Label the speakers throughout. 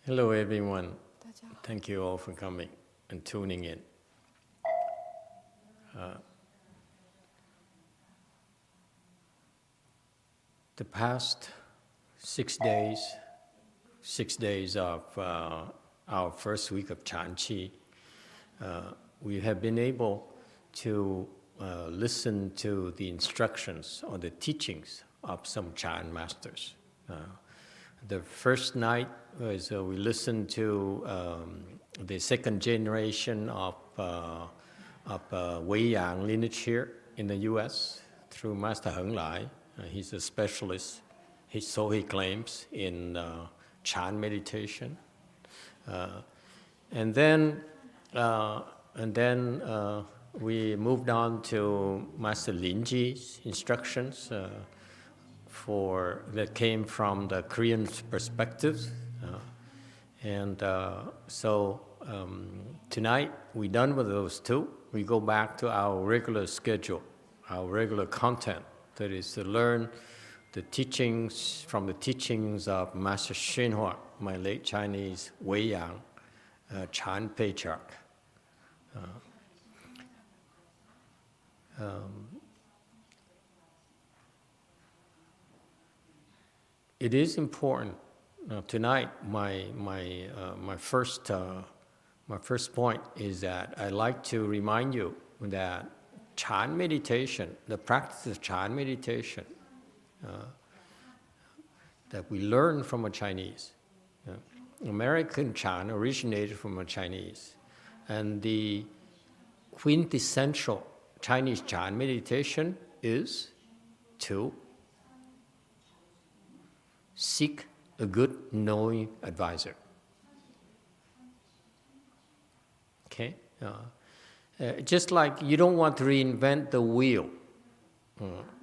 Speaker 1: Hello, everyone.
Speaker 2: 大家好，
Speaker 1: Thank you all for coming and tuning in. The past 6 days of our first week of Chan Qi, we have been able to listen to the instructions or the teachings of some Chan masters. The first night was we listened to the second generation of YongHua lineage here in the U.S. through Master Heng Lai. He's a specialist, so he claims, in Chan meditation. And then we moved on to Master LingYou's instructions that came from the Korean perspective. So tonight we're done with those two. We go back to our regular schedule, our regular content. That is to learn the teachings from the teachings of Master YongHua, my late Chinese YongHua, Chan patriarch. It is important. Tonight, my first point is that I'd like to remind you that Chan meditation, the practice of Chan meditation, that we learn from a Chinese. American Chan originated from a Chinese, and the quintessential Chinese Chan meditation is to seek a good knowing advisor. Okay? Just like you don't want to reinvent the wheel.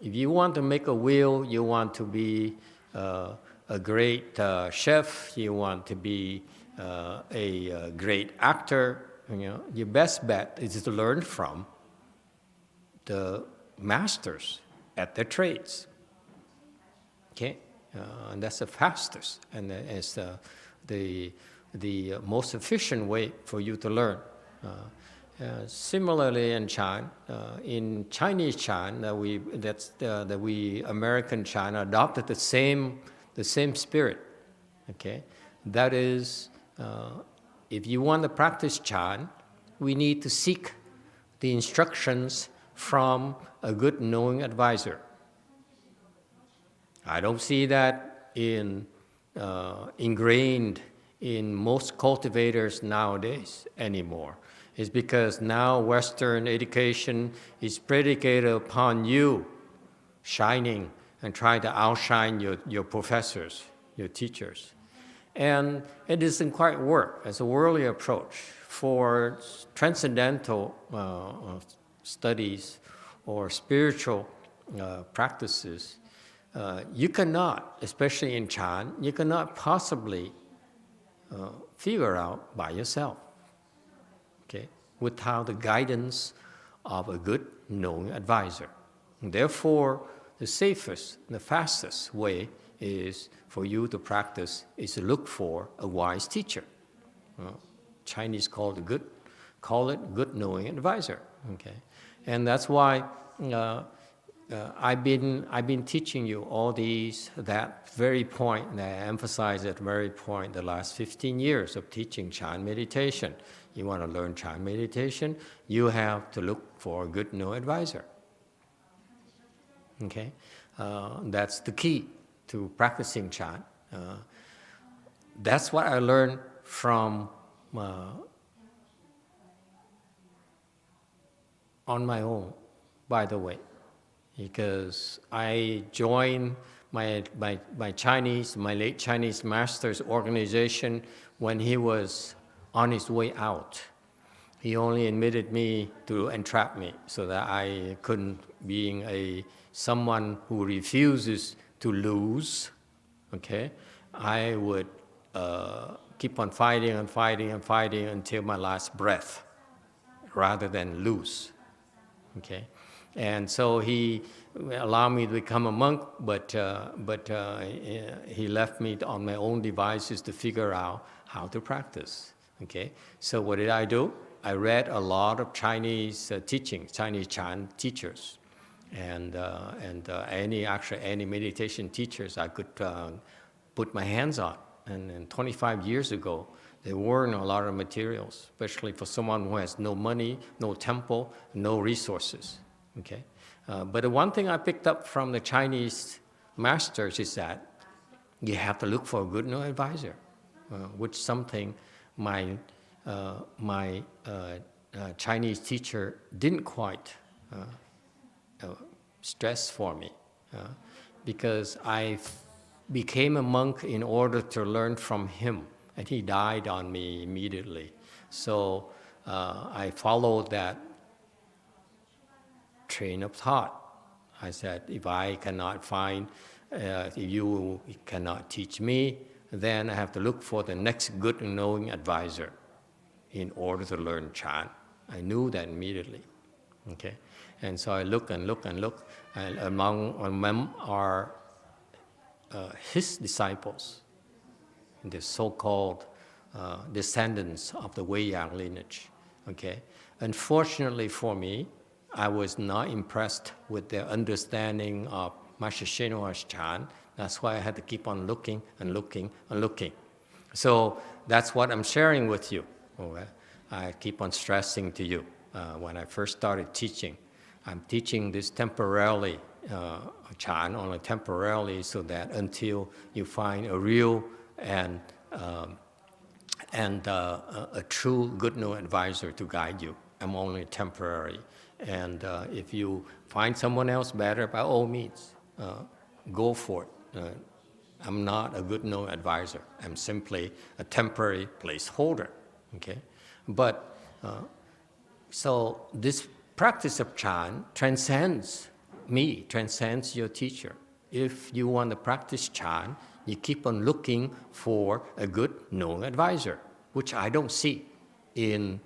Speaker 1: If you want to make a wheel, you want to be a great chef, you want to be a great actor, your best bet is to learn from the masters at their trades. Okay? And that's the fastest and it's the most efficient way for you to learn. Similarly in Chan, in Chinese Chan, we American Chan adopted the same spirit. Okay, that is, if you want to practice Chan, we need to seek the instructions from a good knowing advisor. I don't see that ingrained in most cultivators nowadays anymore. It's because now Western education is predicated upon you shining and trying to outshine your professors, your teachers. And it doesn't quite work as a worldly approach. For transcendental studies or spiritual practices, you cannot, especially in Chan, you cannot possibly figure out by yourself, okay, without the guidance of a good knowing advisor. And therefore, the safest, the fastest way is for you to practice is to look for a wise teacher. Chinese call it good knowing advisor. Okay, and that's why I've been teaching you all that very point, and I emphasize that very point the last 15 years of teaching Chan meditation. You want to learn Chan meditation, you have to look for a good knowing advisor. Okay, that's the key to practicing Chan. That's what I learned from on my own, by the way. Because I joined my late Chinese master's organization when he was on his way out. He only admitted me to entrap me so that I couldn't, being someone who refuses to lose, okay, I would keep on fighting until my last breath rather than lose, okay. And so he allowed me to become a monk, but he left me on my own devices to figure out how to practice. Okay, so what did I do? I read a lot of Chinese teachings, Chinese Chan teachers, and any meditation teachers I could put my hands on. And 25 years ago, there weren't a lot of materials, especially for someone who has no money, no temple, no resources. Okay, but the one thing I picked up from the Chinese masters is that you have to look for a good advisor, which something my Chinese teacher didn't quite stress for me, because I became a monk in order to learn from him, and he died on me immediately. So I followed that train of thought. I said, if I cannot find, if you cannot teach me, then I have to look for the next good and knowing advisor in order to learn Chan. I knew that immediately. Okay, and so I look and look and look, and among them are his disciples, the so-called descendants of the Weiyang lineage. Okay, unfortunately for me, I was not impressed with their understanding of Master Shenhua's Chan. That's why I had to keep on looking and looking and looking. So that's what I'm sharing with you. Okay? I keep on stressing to you. When I first started teaching, I'm teaching this temporarily, Chan only temporarily, so that until you find a real and a true good advisor to guide you. I'm only temporary. And if you find someone else better, by all means, go for it. I'm not a good advisor. I'm simply a temporary placeholder. Okay, but so this practice of Chan transcends me, transcends your teacher. If you want to practice Chan, you keep on looking for a good advisor, which I don't see in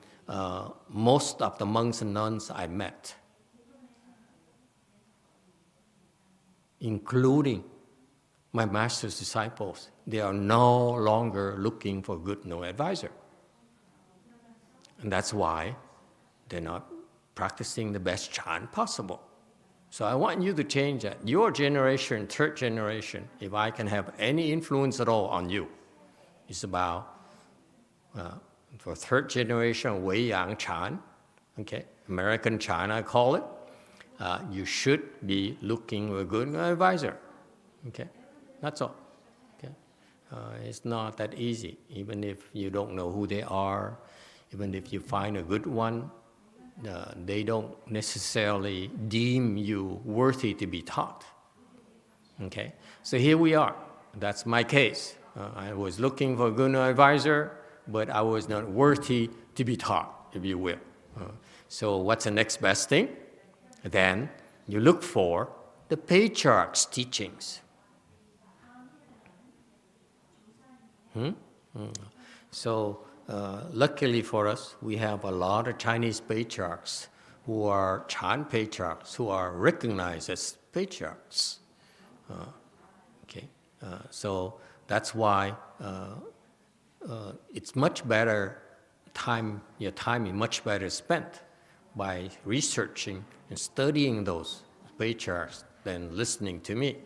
Speaker 1: most of the monks and nuns I met, including my master's disciples. They are no longer looking for good advisor. And that's why they're not practicing the best Chan possible. So I want you to change that. Your generation, third generation, if I can have any influence at all on you, it's about, for third generation Weiyang Chan, okay, American Chan I call it, you should be looking for a good advisor. Okay, that's all. Okay, it's not that easy, even if you don't know who they are. Even if you find a good one, they don't necessarily deem you worthy to be taught. Okay, so here we are. That's my case. I was looking for a good advisor, but I was not worthy to be taught, if you will. So what's the next best thing? Then you look for the patriarch's teachings. So luckily for us, we have a lot of Chinese patriarchs who are Chan patriarchs, who are recognized as patriarchs. So that's why it's much better your time is much better spent by researching and studying those patriarchs than listening to me,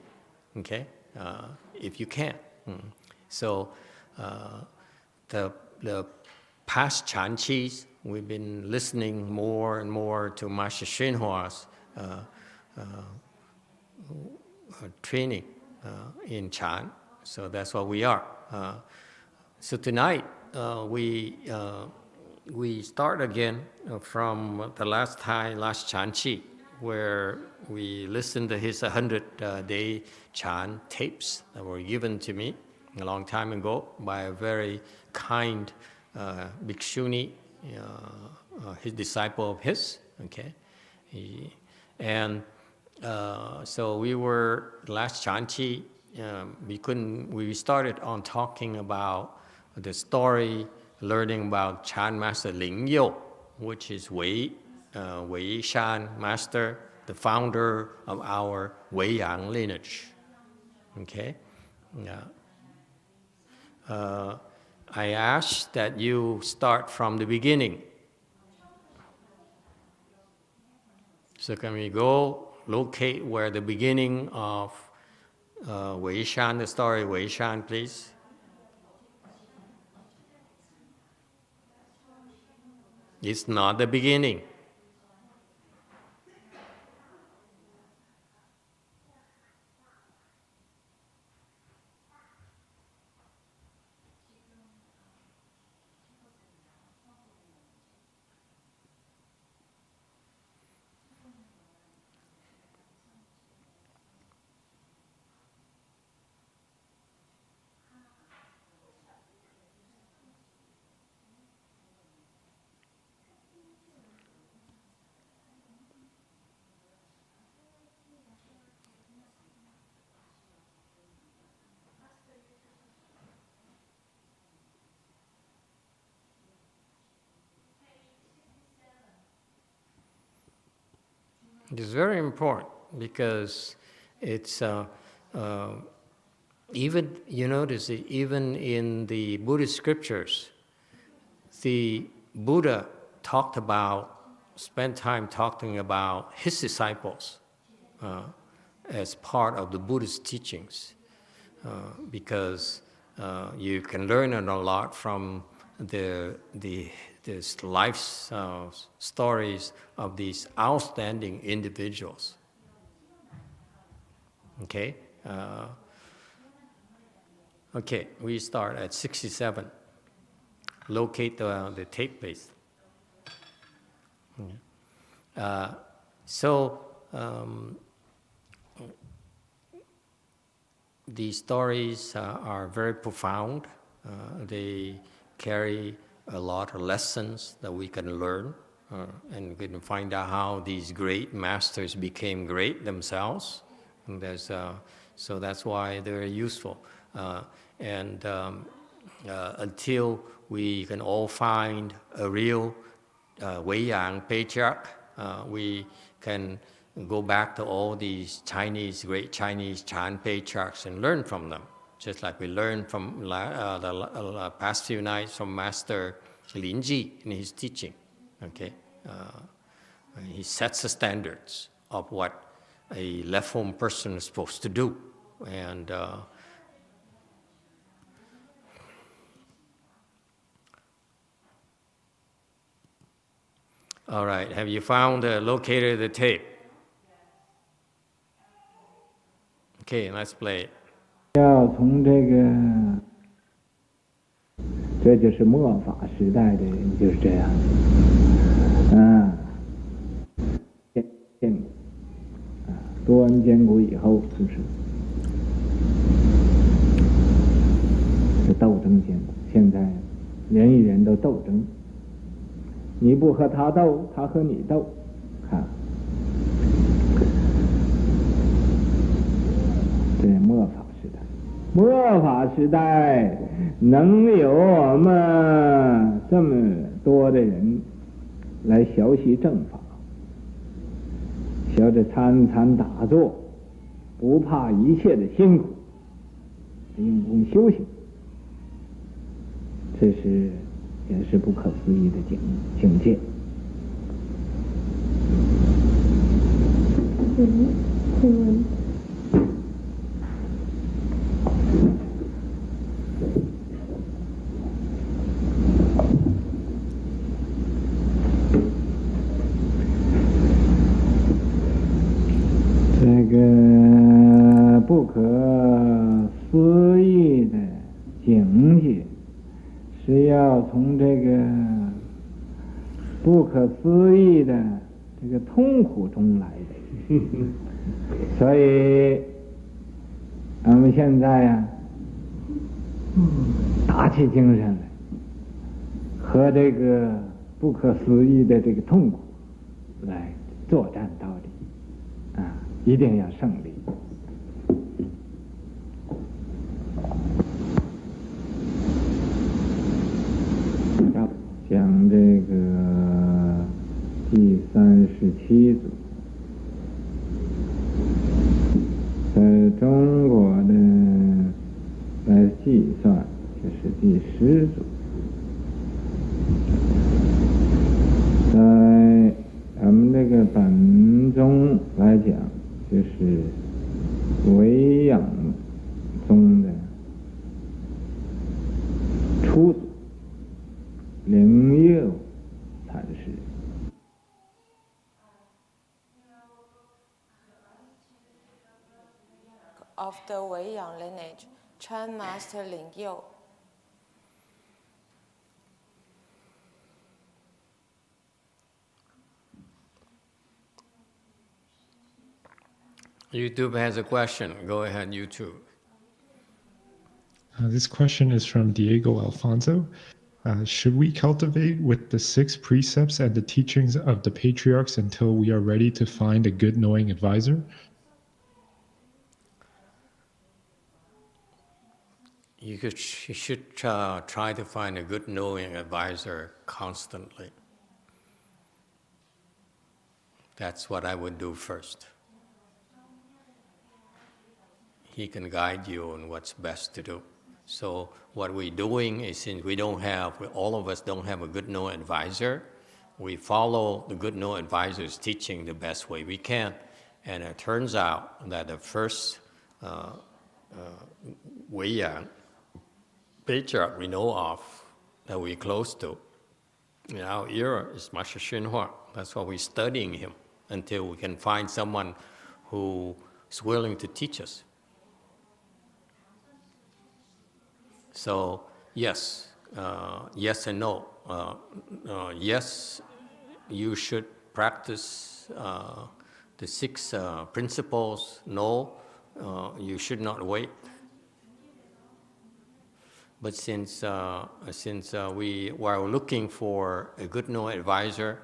Speaker 1: okay? If you can. So the past Chanchis, we've been listening more and more to Master Shenhua's training in Chan. So that's what we are. So tonight we start again from the last Chanchi, where we listened to his 100-day Chan tapes that were given to me a long time ago by a very kind bhikshuni, his disciple of his. Okay, so we were last Chanchi. We started on talking about the story, learning about Chan Master LingYou, which is Wei Shan Master the founder of our YongHua lineage. Okay? I ask that you start from the beginning. So can we go locate where the beginning of Weishan, the story Weishan, please? It's not the beginning. It is very important because it's even, you notice it, even in the Buddhist scriptures, the Buddha spent time talking about his disciples as part of the Buddhist teachings, because you can learn a lot from these life stories of these outstanding individuals. Okay? Okay, we start at 67. Locate the tape, please. These stories are very profound. They carry a lot of lessons that we can learn, and we can find out how these great masters became great themselves. And so that's why they're useful. Until we can all find a real Weiyang patriarch, we can go back to all these great Chinese Chan patriarchs and learn from them. Just like we learned from the past few nights from Master LingYou in his teaching. Okay, he sets the standards of what a left-home person is supposed to do, and all right. Have you found located the tape? Okay, let's play it.
Speaker 2: 要从这就是末法时代的人就是这样，多恩艰苦以后，就是斗争艰苦。现在人与人都斗争，你不和他斗，他和你斗，看，这末法时代。末法时代能有我们这么多的人来学习正法，学着参参打坐，不怕一切的辛苦，用功修行，这是也是不可思议的境界。请问。不可思议的境界是要从不可思议的痛苦中来的，所以我们现在打起精神来，和不可思议的痛苦来作战到底，一定要胜利。讲第37组，以施主。在咱们这个本宗来讲，就是维养宗的初祖LingYou禅师。
Speaker 3: Of the YongHua lineage, Chan Master LingYou.
Speaker 1: YouTube has a question. Go ahead, YouTube.
Speaker 4: This question is from Diego Alfonso. Should we cultivate with the 6 precepts and the teachings of the patriarchs until we are ready to find a good knowing advisor?
Speaker 1: You should try to find a good knowing advisor constantly. That's what I would do first. He can guide you on what's best to do. So what we're doing is, since all of us don't have a good knowing advisor, we follow the good knowing advisor's teaching the best way we can. And it turns out that the first Weiyang patriarch we know of, that we're close to in our era, is Master YongHua. That's why we're studying him until we can find someone who is willing to teach us. So yes, yes and no. Yes, you should practice the 6 principles. No, you should not wait. But since we were looking for a good knowing advisor,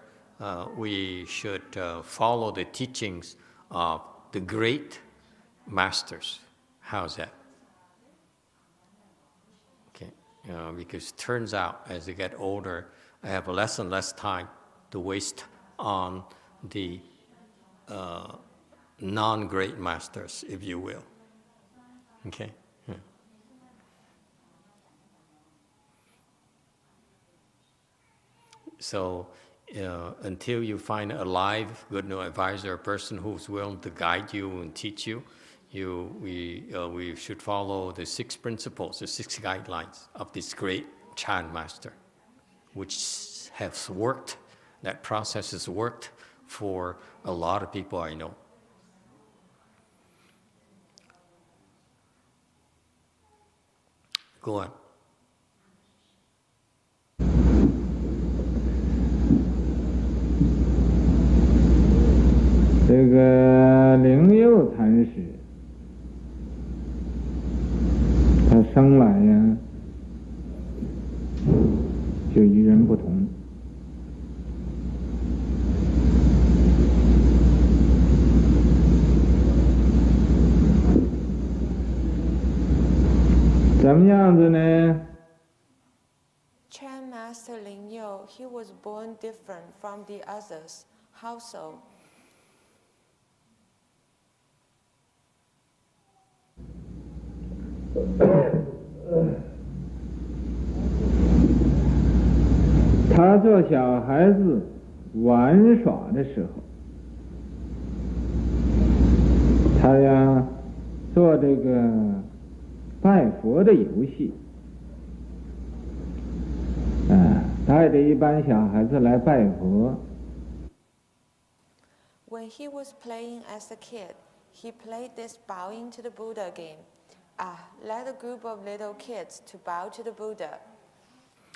Speaker 1: we should follow the teachings of the great masters. How's that? Because it turns out, as I get older, I have less and less time to waste on the non-great masters, if you will. Okay? Yeah. So until you find a live, good knowing advisor, a person who's willing to guide you and teach you, we should follow the 6 principles, the 6 guidelines of this great Chan master, which has worked. That process has worked for a lot of people I know. Go on.
Speaker 2: 这个LingYou禅师，他生来呀就与人不同。怎么样子呢？
Speaker 3: Chan Master LingYou, he was born different from the others. How so? 他做小孩子玩耍的时候，他呀做这个拜佛的游戏，带着一班小孩子来拜佛。 When he was playing as a kid, he played this bowing to the Buddha game. Led a group of little kids to bow to the Buddha.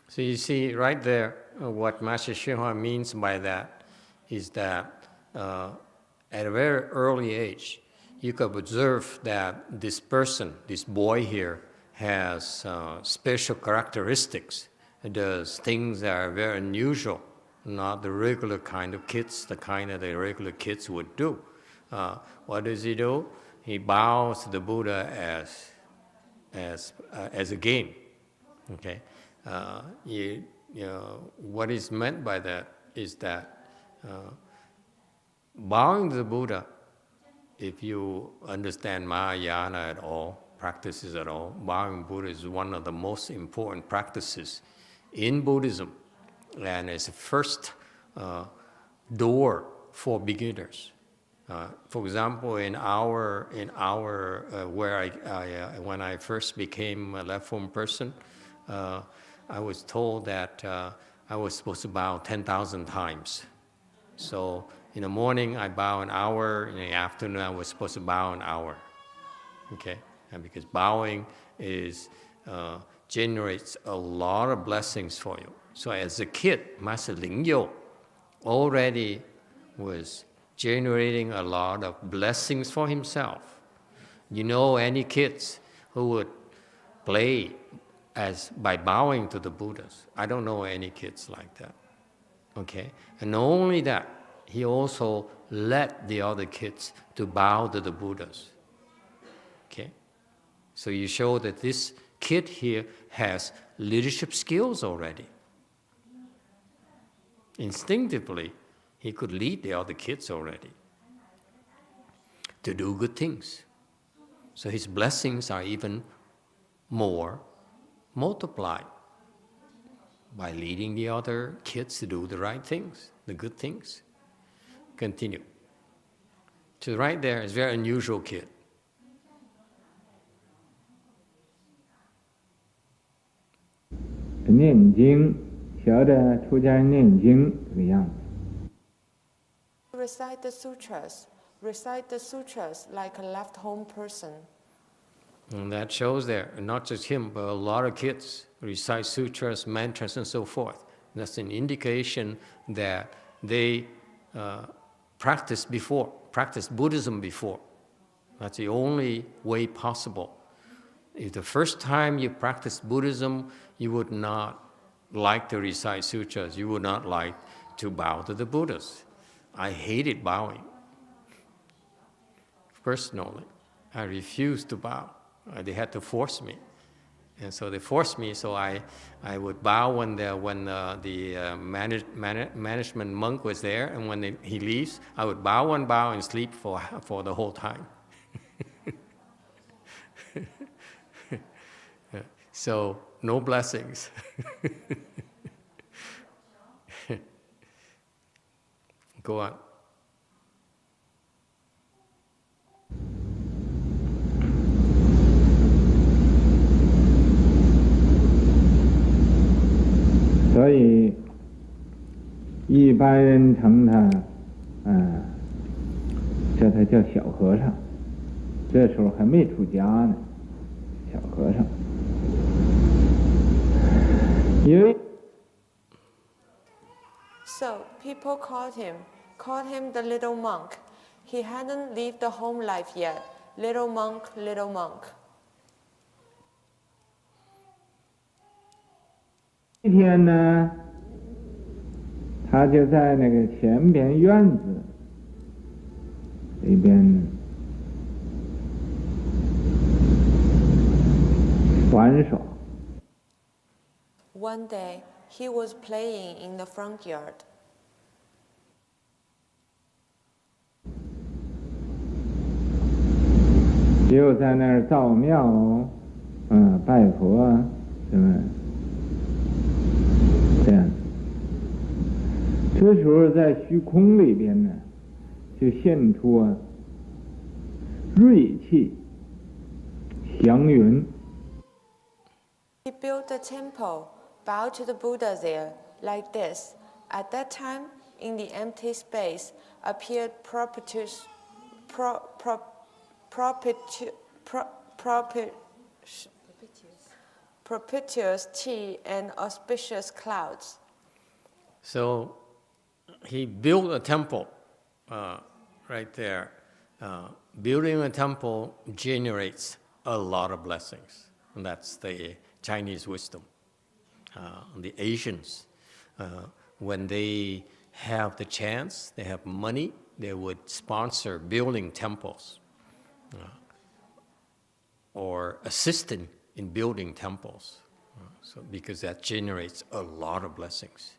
Speaker 1: So you see right there, what Master YongHua means by that is that at a very early age, you could observe that this person, this boy here, has special characteristics. It does things that are very unusual, not the regular kind of kids, the kind that the regular kids would do. What does he do? He bows to the Buddha as a game. Okay, what is meant by that is that bowing to the Buddha, if you understand Mahayana at all, practices at all. Bowing Buddha is one of the most important practices in Buddhism, and it's the first door for beginners. For example, in our where when I first became a left form person, I was told that I was supposed to bow 10,000 times. So in the morning I bow an hour, in the afternoon I was supposed to bow an hour. Okay, and because bowing generates a lot of blessings for you. So as a kid, Master LingYou already was generating a lot of blessings for himself. You know, any kids who would play by bowing to the Buddhas? I don't know any kids like that. Okay, and not only that, he also led the other kids to bow to the Buddhas. Okay, so you show that this kid here has leadership skills already. Instinctively, he could lead the other kids already to do good things. So his blessings are even more multiplied by leading the other kids to do the right things, the good things. Continue. So right there is a very unusual kid.
Speaker 2: 念经，学着出家人念经这个样子。
Speaker 3: Recite the sutras like a left home person.
Speaker 1: And that shows there, not just him, but a lot of kids recite sutras, mantras, and so forth. That's an indication that they practiced Buddhism before. That's the only way possible. If the first time you practice Buddhism, you would not like to recite sutras, you would not like to bow to the Buddhas. I hated bowing. Personally, I refused to bow. They had to force me. And so they forced me, so I would bow when the management monk was there, and when he leaves, I would bow and bow and sleep for the whole time. So, no blessings. Go on.
Speaker 2: So, 一般人称他，这他叫小和尚，这时候还没出家呢，小和尚。因为
Speaker 3: So people called him the little monk. He hadn't lived the home life yet. Little monk, little monk.
Speaker 2: 一天呢，他就在那个前边院子里边玩耍。
Speaker 3: One day, he was playing in the front yard.
Speaker 2: 就在那儿造庙，拜佛啊，什么这样。这时候在虚空里边呢，就现出锐气祥云。
Speaker 3: He built a temple, bowed to the Buddha there, like this. At that time, in the empty space, appeared propitious tea and auspicious clouds.
Speaker 1: So he built a temple right there. Building a temple generates a lot of blessings. And that's the Chinese wisdom. The Asians, when they have the chance, they have money, they would sponsor building temples or assisting in building temples. Because that generates a lot of blessings.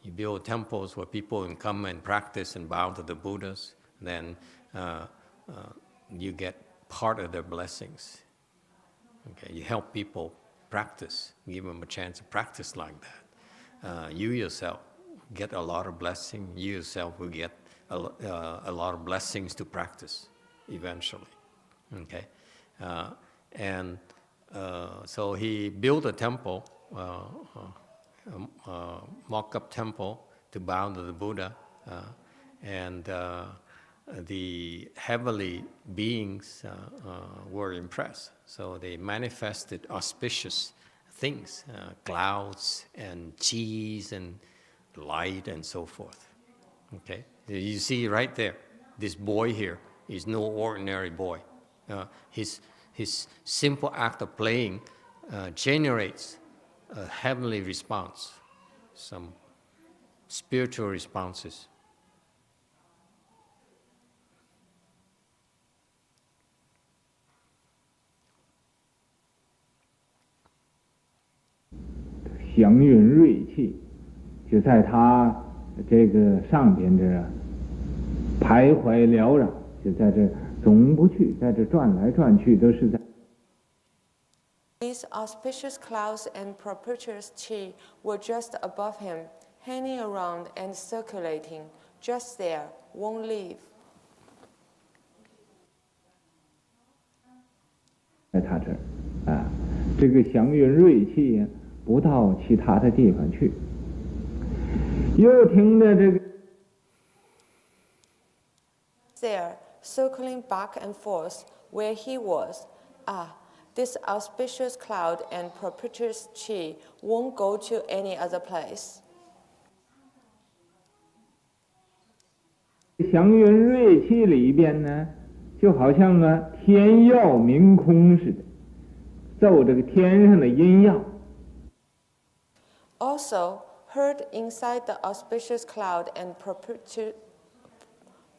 Speaker 1: You build temples where people can come and practice and bow to the Buddhas, then you get part of their blessings. Okay, you help people practice, give them a chance to practice like that. You yourself get a lot of blessing. You yourself will get a lot of blessings to practice eventually. Okay, so he built a temple, mock-up temple to bow to the Buddha, and the heavenly beings were impressed. So they manifested auspicious things, clouds and cheese and light and so forth. Okay, you see right there, this boy here is no ordinary boy. His simple act of playing generates a heavenly response, some spiritual responses.
Speaker 2: "祥云瑞气就在他这个上边这徘徊缭绕，就在这总不去，在这转来转去，都是在。
Speaker 3: These auspicious clouds and propitious chi were just above him, hanging around and circulating, just there, won't leave.
Speaker 2: 在他这儿啊，这个祥云瑞气呀，不到其他的地方去。又听着这个
Speaker 3: There, circling back and forth where he was, this auspicious cloud and propitious chi won't go to any other place.
Speaker 2: 祥云瑞气里边呢，就好像天耀明空似的，奏这个天上的音耀。
Speaker 3: Also, heard inside the auspicious cloud and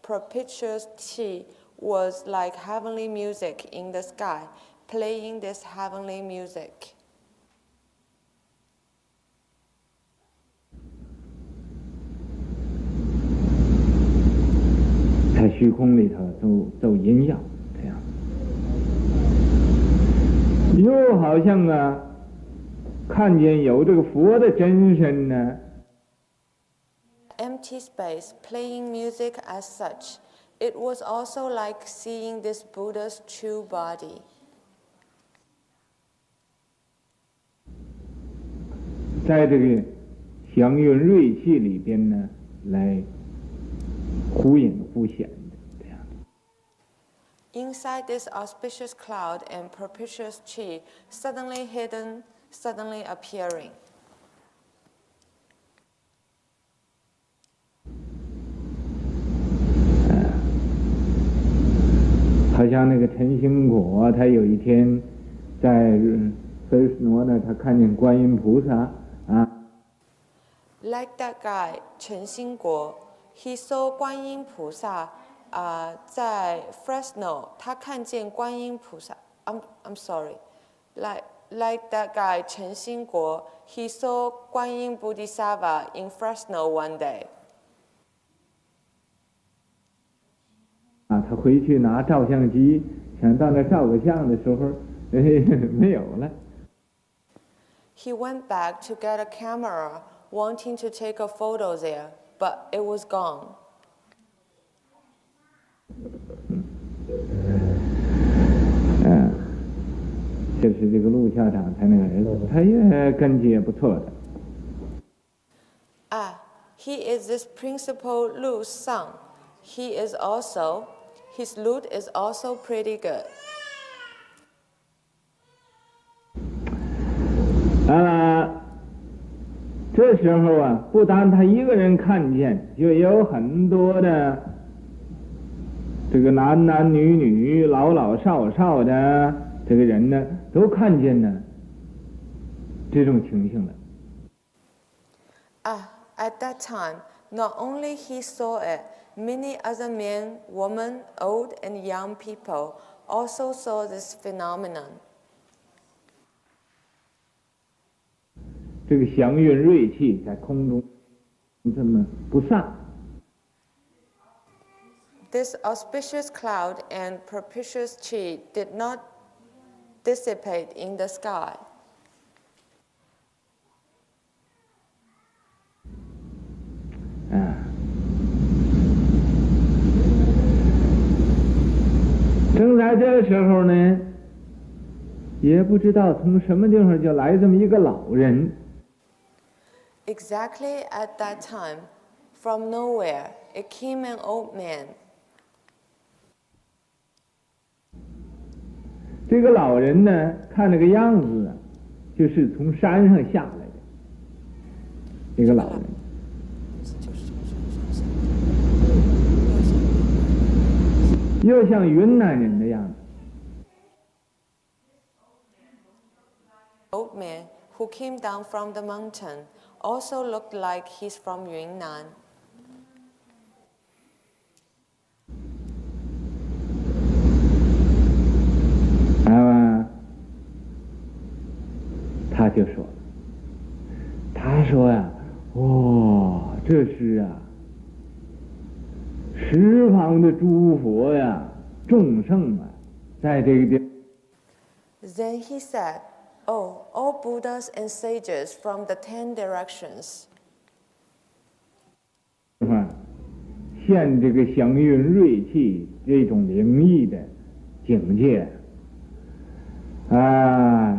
Speaker 3: propitious chi was like heavenly music in the sky, playing this heavenly music.
Speaker 2: 在虚空里头奏音耀，这样，又好像看见有这个佛的真身呢。
Speaker 3: Empty space, playing music as such. It was also like seeing this Buddha's true body.
Speaker 2: 在这个祥云瑞气里边呢，来忽隐忽显的这样。
Speaker 3: Inside this auspicious cloud and propitious chi, suddenly hidden, suddenly appearing.
Speaker 2: 好像那个陈兴国，他有一天在菲斯诺那，他看见观音菩萨啊。
Speaker 3: Like that guy, Chen Xingguo, he saw 观音菩萨在 Fresno, 他看见观音菩萨。I'm sorry. Like that guy, Chen Xingguo, he saw 观音 Bodhisattva in Fresno one day.
Speaker 2: 他回去拿照相机，想到那照个相的时候，没有了。
Speaker 3: He went back to get a camera, wanting to take a photo there, but it was gone.
Speaker 2: 就是这个陆校长他那个儿子，他也根基也不错的。
Speaker 3: He is this Principal Lu's son. His lute is also pretty good.
Speaker 2: 这时候不单他一个人看见，就有很多的这个男男女女、老老少少的这个人呢，都看见呢这种情形了。
Speaker 3: At that time, not only he saw it, many other men, women, old and young people also saw this phenomenon.
Speaker 2: 这个祥云瑞气在空中这么不散。
Speaker 3: This auspicious cloud and propitious chi did not dissipate in the sky.
Speaker 2: 正在这个时候呢，也不知道从什么地方就来这么一个老人。
Speaker 3: Exactly at that time, from nowhere, it came an old man.
Speaker 2: 这个老人呢，看那个样子啊，就是从山上下来的。这个老人，又像云南人的样子。
Speaker 3: Old man who came down from the mountain also looked like he's from Yunnan.
Speaker 2: 他就说了，他说呀，哦，这是啊，十方的诸佛呀，众圣啊，在这个地。
Speaker 3: Then he said, "Oh, all Buddhas and sages from the 10 directions."
Speaker 2: 现这个祥云瑞气这种灵异的境界啊。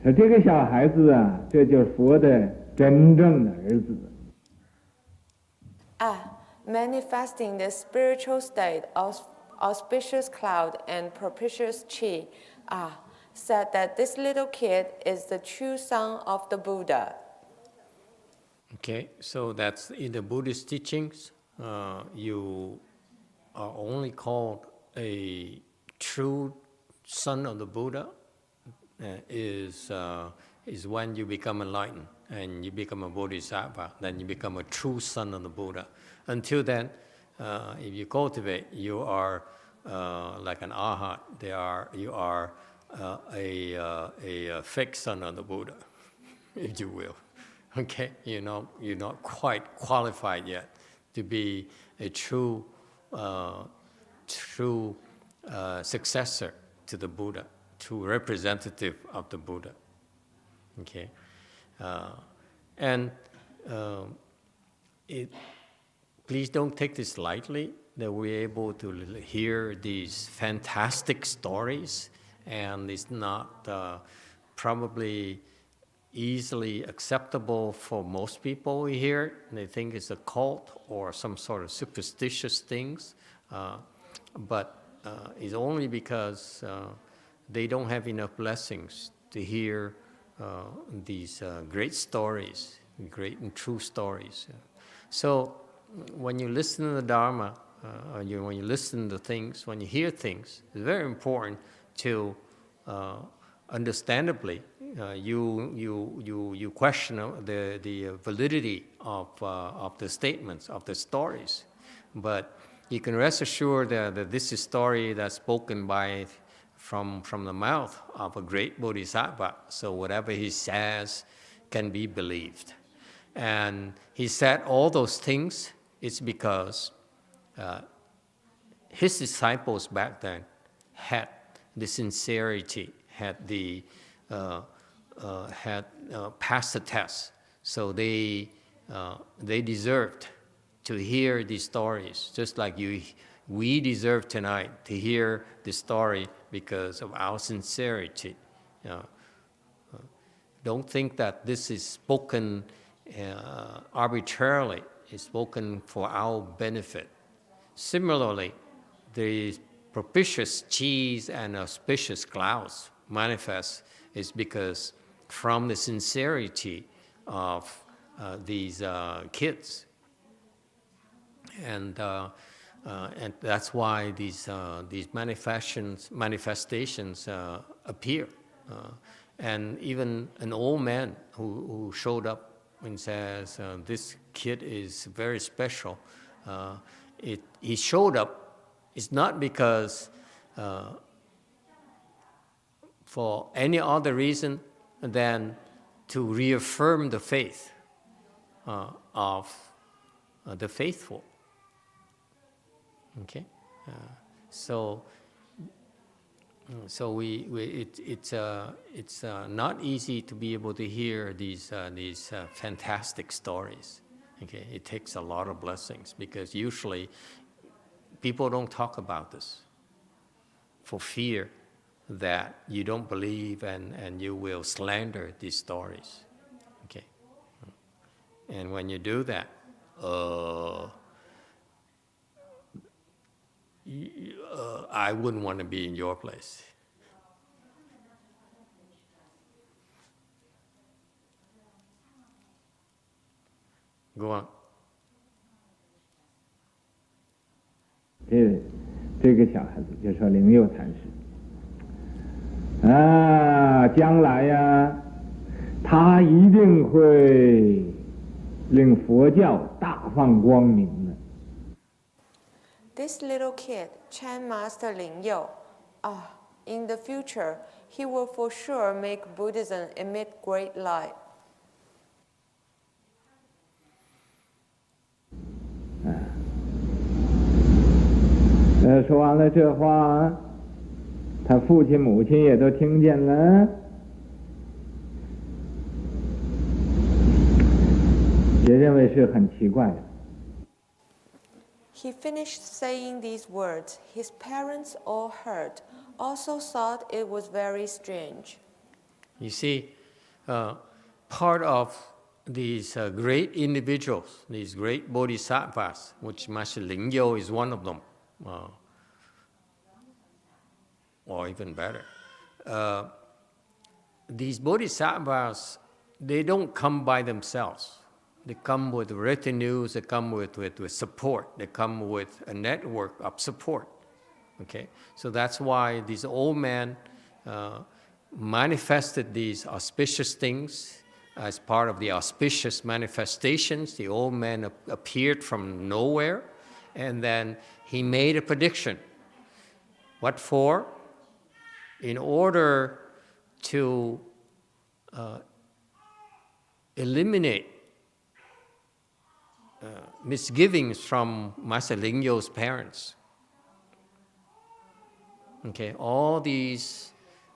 Speaker 2: 说这个小孩子啊，这就是佛的真正的儿子。
Speaker 3: Manifesting the spiritual state of auspicious cloud and propitious chi, said that this little kid is the true son of the Buddha.
Speaker 1: Okay, so that's in the Buddhist teachings. You are only called a true son of the Buddha. Is when you become enlightened and you become a bodhisattva, then you become a true son of the Buddha. Until then, if you cultivate, you are like an arhat. You are a fake son of the Buddha, if you will. Okay, you're not quite qualified yet to be a true successor to the Buddha. True representative of the Buddha. Okay, please don't take this lightly. That we're able to hear these fantastic stories, and it's not probably easily acceptable for most people who hear it. They think it's a cult or some sort of superstitious things, but it's only because they don't have enough blessings to hear these great stories, great and true stories. So when you listen to the Dharma, when you listen to things, when you hear things, it's very important to, understandably, you question the validity of the statements, of the stories. But you can rest assured that this is a story that's spoken by from the mouth of a great bodhisattva, so whatever he says can be believed. And he said all those things, it's because his disciples back then had the sincerity, had passed the test, so they deserved to hear these stories, just like we deserve tonight to hear the story because of our sincerity. Don't think that this is spoken arbitrarily. It's spoken for our benefit. Similarly, the propitious cheese and auspicious clouds manifest is because from the sincerity of these kids. And that's why these manifestations appear. And even an old man who showed up and says, this kid is very special. He showed up, it's not because for any other reason than to reaffirm the faith of the faithful. Okay? So it's not easy to be able to hear these fantastic stories. Okay, it takes a lot of blessings because usually people don't talk about this for fear that you don't believe and you will slander these stories. Okay, and when you do that, I wouldn't want to be in your place. Go on.
Speaker 2: 这个小孩子就说LingYou禅师啊，将来呀，他一定会令佛教大放光明的。
Speaker 3: This little kid, Chan Master LingYou, in the future, he will for sure make Buddhism emit great light.
Speaker 2: 说完了这话，他父亲母亲也都听见了，也认为是很奇怪的。
Speaker 3: He finished saying these words. His parents all heard, also thought it was very strange.
Speaker 1: You see, part of these great individuals, these great bodhisattvas, which Master LingYou is one of them, or even better. These bodhisattvas, they don't come by themselves. They come with retinues, they come with support, they come with a network of support. Okay, so that's why these old men manifested these auspicious things as part of the auspicious manifestations. The old man appeared from nowhere, and then he made a prediction. What for? In order to eliminate misgivings from Master LingYou's parents. Okay, all these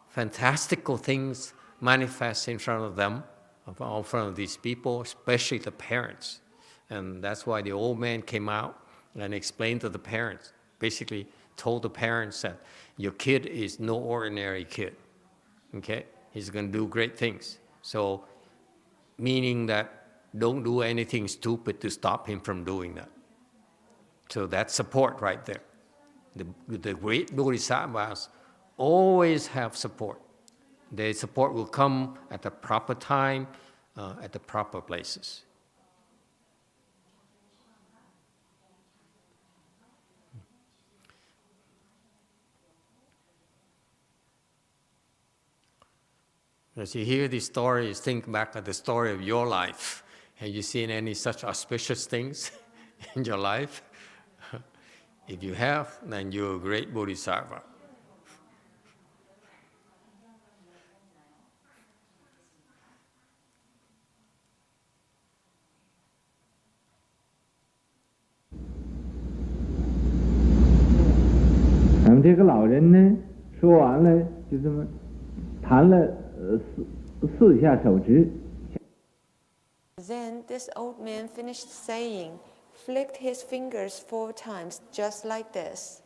Speaker 1: fantastical things manifest in front of them, in front of these people, especially the parents. And that's why the old man came out and explained to the parents, basically told the parents that your kid is no ordinary kid. Okay, he's going to do great things. So, meaning that don't do anything stupid to stop him from doing that. So that's support right there. The great bodhisattvas always have support. Their support will come at the proper time, at the proper places. As you hear these stories, think back at the story of your life. Have you seen any such auspicious things in your life? If you have, then you're a great bodhisattva.
Speaker 2: 咱们这个老人呢，说完了就这么弹了四下手指。
Speaker 3: Then this old man finished saying, flicked his fingers 4 times, just like this.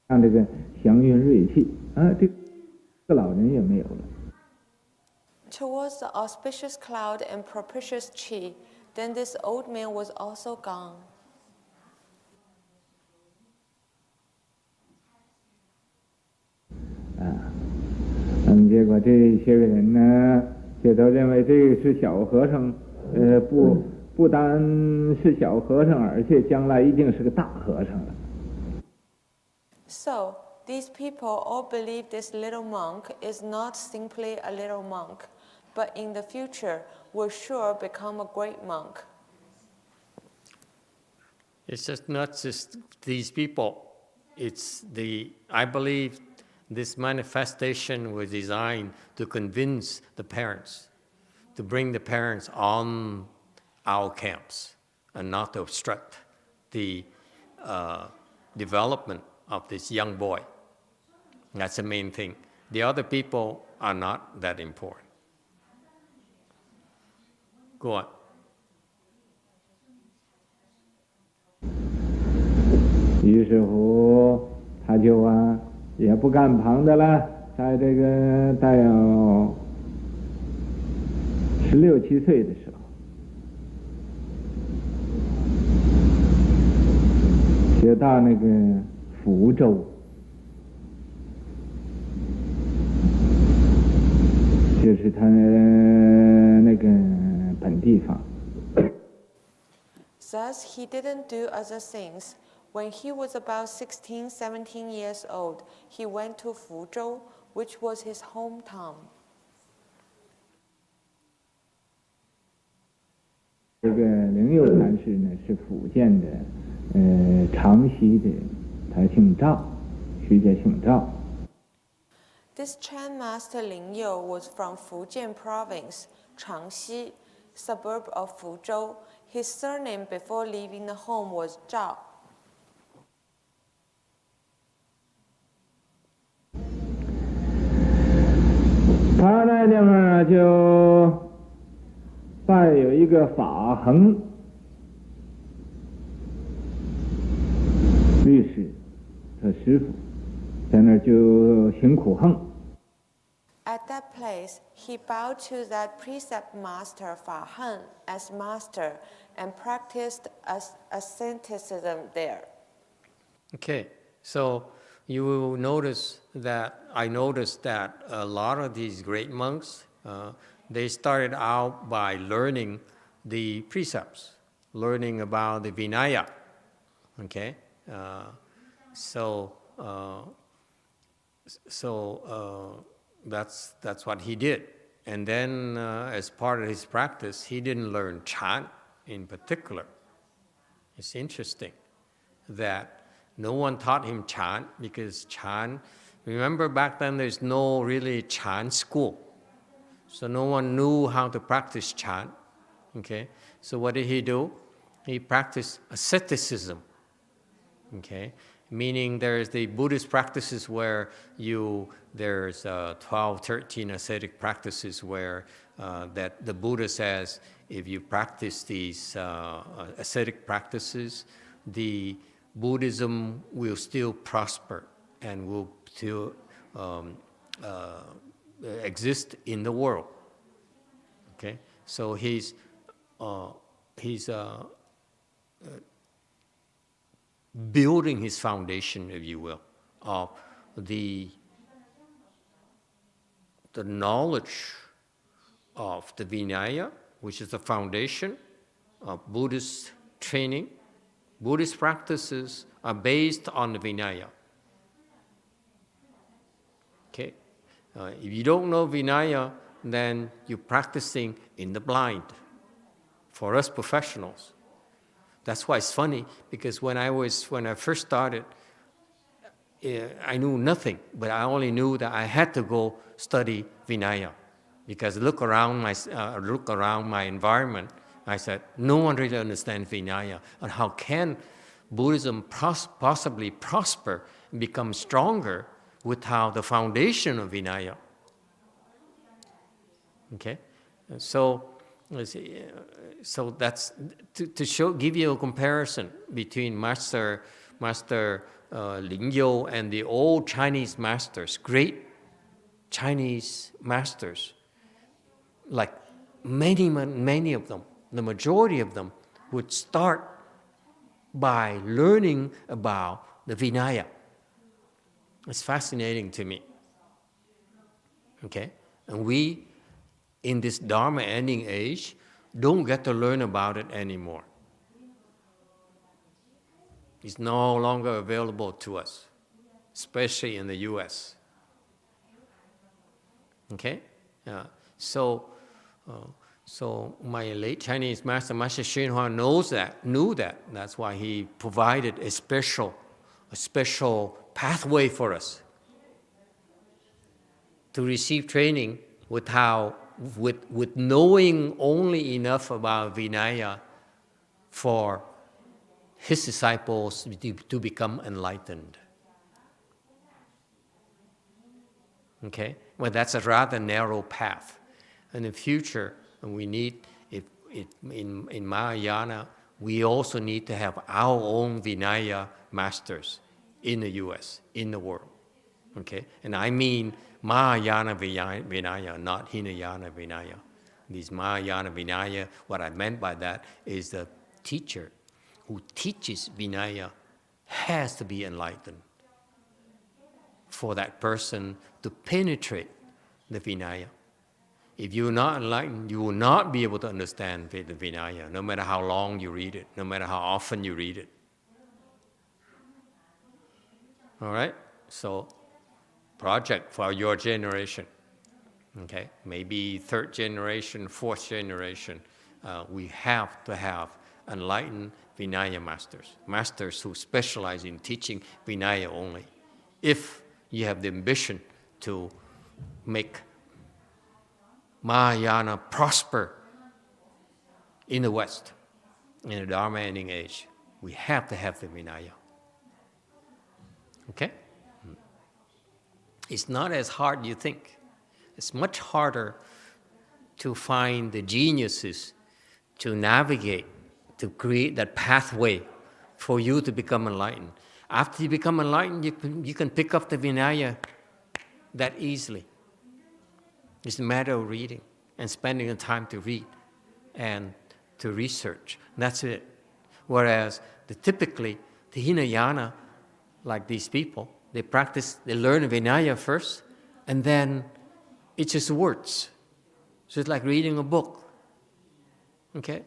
Speaker 2: 让这个祥运瑞气啊，这个老人也没有了。
Speaker 3: Towards the auspicious cloud and propitious chi, then this old man was also gone. 结果这些个人呢，就都认为这个是小和尚，不单是小和尚，而且将来一定是个大和尚了。So these people all believe this little monk is not simply a little monk, but in the future will sure become a great monk.
Speaker 1: It's just not just these people. It's I believe this manifestation was designed to convince the parents, to bring the parents on our camps and not to obstruct the development of this young boy. That's the main thing. The other people are not that important. Go on.
Speaker 2: 于是乎，他就也不干旁的了，在这个大约16、17岁的时候，就到那个福州，就是他那个本地方。
Speaker 3: Thus, he didn't do other things. When he was about 16, 17 years old, he went to Fuzhou, which was his hometown.
Speaker 2: 这个灵佑禅师呢，是福建的，长溪的，他姓赵，徐家姓赵。
Speaker 3: This Chan master LingYou was from Fujian province, Changxi, suburb of Fuzhou. His surname before leaving the home was Zhao.
Speaker 2: 他那地方就拜有一个法恒律师和师傅，在那儿就行苦行。
Speaker 3: At that place, he bowed to that precept master Fa Heng as master and practiced asceticism there.
Speaker 1: Okay, so you will notice that I noticed that a lot of these great monks, they started out by learning the precepts, learning about the Vinaya. Okay, that's what he did. And then as part of his practice, he didn't learn Chan in particular. It's interesting that no one taught him Chan because Chan, remember back then there's no really Chan school. So no one knew how to practice Chan. Okay, so what did he do? He practiced asceticism. Okay, meaning there's the Buddhist practices where there's 12, 13 ascetic practices where that the Buddha says if you practice these ascetic practices, the Buddhism will still prosper and will still exist in the world. Okay, so he's building his foundation, if you will, of the knowledge of the Vinaya, which is the foundation of Buddhist training. Buddhist practices are based on the Vinaya. Okay, if you don't know Vinaya, then you're practicing in the blind. For us professionals, that's why it's funny, because when I first started, I knew nothing, but I only knew that I had to go study Vinaya, because look around my environment, I said, no one really understands Vinaya, and how can Buddhism possibly prosper and become stronger without the foundation of Vinaya? Okay, so that's to give you a comparison between Master LingYou and the old Chinese masters, great Chinese masters, like many of them, the majority of them would start by learning about the Vinaya. It's fascinating to me. Okay, and we, in this Dharma ending age, don't get to learn about it anymore. It's no longer available to us, especially in the US. Okay? So my late Chinese master, Master YongHua, knew that. That's why he provided a special pathway for us to receive training without with knowing only enough about Vinaya for his disciples to become enlightened. Okay? Well, that's a rather narrow path. In the future, we need, in Mahayana, we also need to have our own Vinaya masters in the US, in the world. Okay? And I mean Mahayana Vinaya, not Hinayana Vinaya. These Mahayana Vinaya, what I meant by that is the teacher who teaches Vinaya has to be enlightened for that person to penetrate the Vinaya. If you're not enlightened, you will not be able to understand the Vinaya, no matter how long you read it, no matter how often you read it. All right? So, project for your generation. Okay? Maybe third generation, fourth generation. We have to have enlightened Vinaya masters who specialize in teaching Vinaya only. If you have the ambition to make Mahayana prosper in the West, in the Dharma ending age, we have to have the Vinaya. Okay? It's not as hard you think. It's much harder to find the geniuses to navigate, to create that pathway for you to become enlightened. After you become enlightened, you can pick up the Vinaya that easily. It's a matter of reading and spending the time to read and to research. That's it. Whereas typically the Hinayana, like these people, they learn Vinaya first, and then it's just words. So it's like reading a book. Okay?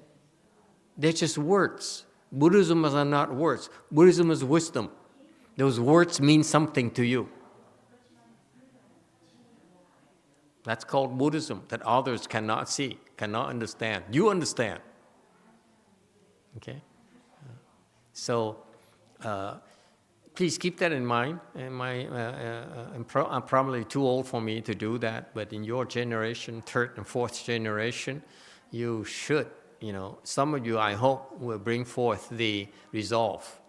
Speaker 1: They're just words. Buddhism are not words. Buddhism is wisdom. Those words mean something to you. That's called Buddhism, that others cannot see, cannot understand. You understand. Okay? So, please keep that in mind. And I'm probably too old for me to do that, but in your generation, third and fourth generation, you should, some of you, I hope, will bring forth the resolve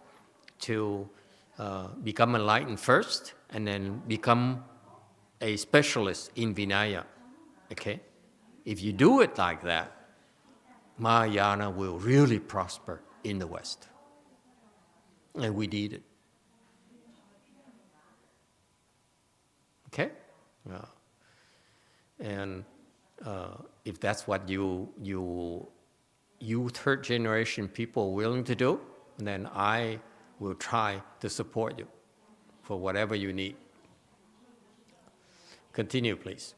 Speaker 1: to become enlightened first and then become a specialist in Vinaya. Okay? If you do it like that, Mahayana will really prosper in the West. And we need it. Okay? And if that's what you third generation people are willing to do, then I will try to support you for whatever you need. Continue, please.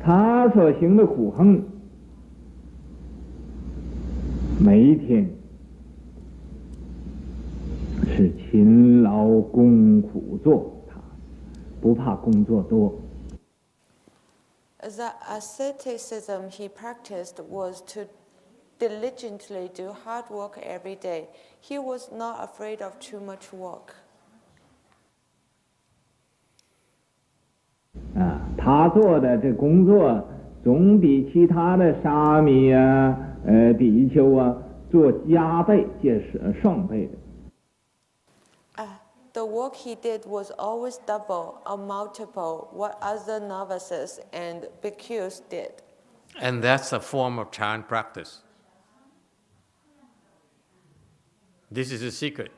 Speaker 2: 他所行的苦行，每一天是勤劳功苦做，他不怕工作多。
Speaker 3: The asceticism he practiced was to diligently do hard work every day. He was not afraid of too much work.
Speaker 2: 他做的这工作总比其他的沙弥啊、比丘啊做加倍、双倍的。
Speaker 3: The work he did was always double or multiple what other novices and bhikkhus did.
Speaker 1: And that's a form of Chan practice. This is the secret.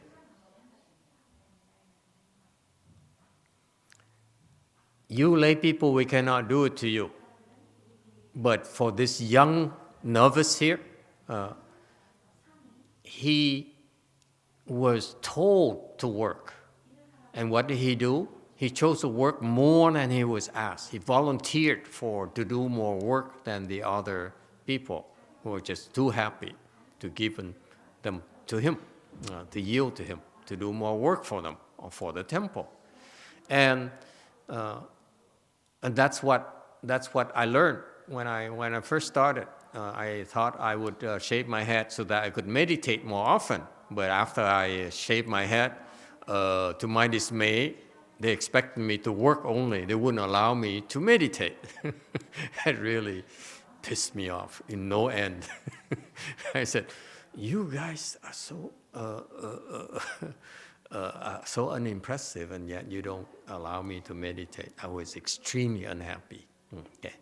Speaker 1: You lay people, we cannot do it to you. But for this young novice here, he was told to work. And what did he do? He chose to work more than he was asked. He volunteered to do more work than the other people who were just too happy to give them to him, to yield to him, to do more work for them or for the temple. And that's what I learned when I first started. I thought I would shave my head so that I could meditate more often. But after I shaved my head, to my dismay, They expected me to work only. They wouldn't allow me to meditate. That really pissed me off in no end. I said, you guys are so unimpressive, and yet you don't allow me to meditate. I was extremely unhappy. Okay.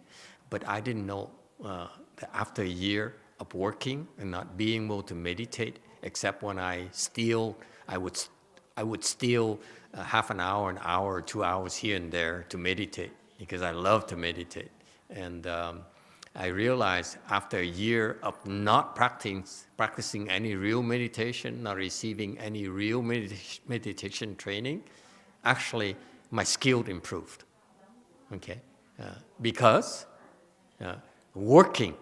Speaker 1: But I didn't know that after a year of working and not being able to meditate, except when I would steal half an hour, 2 hours here and there to meditate, because I love to meditate. And I realized after a year of not practicing any real meditation, not receiving any real meditation training, actually my skill improved. Okay, because working